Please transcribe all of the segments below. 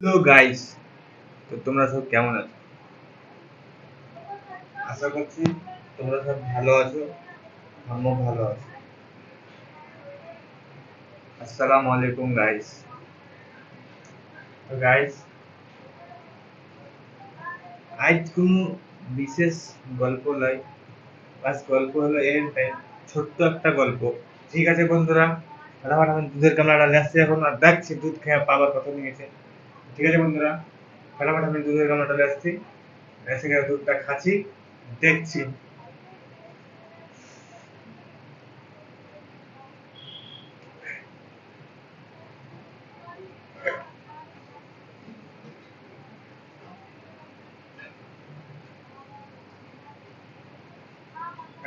Hello guys, তো তোমরা সব কেমন আছো? আশা করছি তোমরা সব ভালো আছো, আমিও ভালো আছি। আসসালামু আলাইকুম গাইস। তো গাইস, আজ কোনো বিশেষ গল্প নয়, আজ গল্প হলো এর ছোট্ট একটা গল্প। ঠিক আছে বন্ধুরা, ফাটাফাট আমি দুধের গামলাটা নিয়ে আসছি এখন আর দেখছি দুধ খেয়ে পাবার কথা নিয়েছে। ঠিক আছে বন্ধুরা, ফাটাফাট আমি দুধের গামলাটা নিয়ে আসছি, এসে গিয়ে দুধটা খাচ্ছি, দেখছি।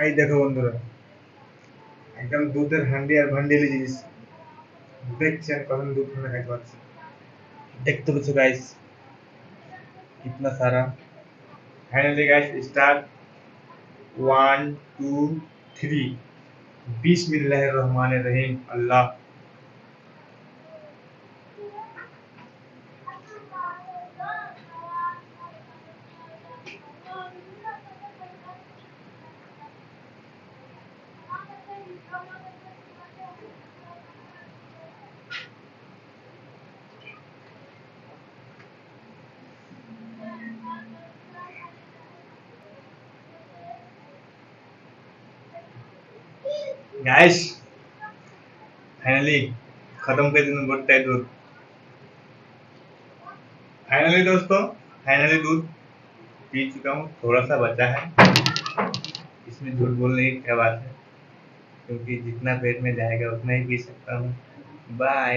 এই দেখো বন্ধুরা, একদম দুধের হান্ডি আর ভান্ডি জিনিস देखते हैं कौन दूध में है कौन सी देखते बच्चों गाइस कितना सारा फाइनली गाइस स्टार्ट 1 2 3 बिस्मिल्लाहिर रहमानिर रहीम अल्लाह गाइस फाइनली खत्म कर दिन गोट्टा दूध फाइनली दोस्तों फाइनली दूध पी चुका हूँ थोड़ा सा बचा है इसमें झूठ बोलने की क्या बात है क्योंकि जितना पेट में जाएगा उतना ही पी सकता हूँ बाय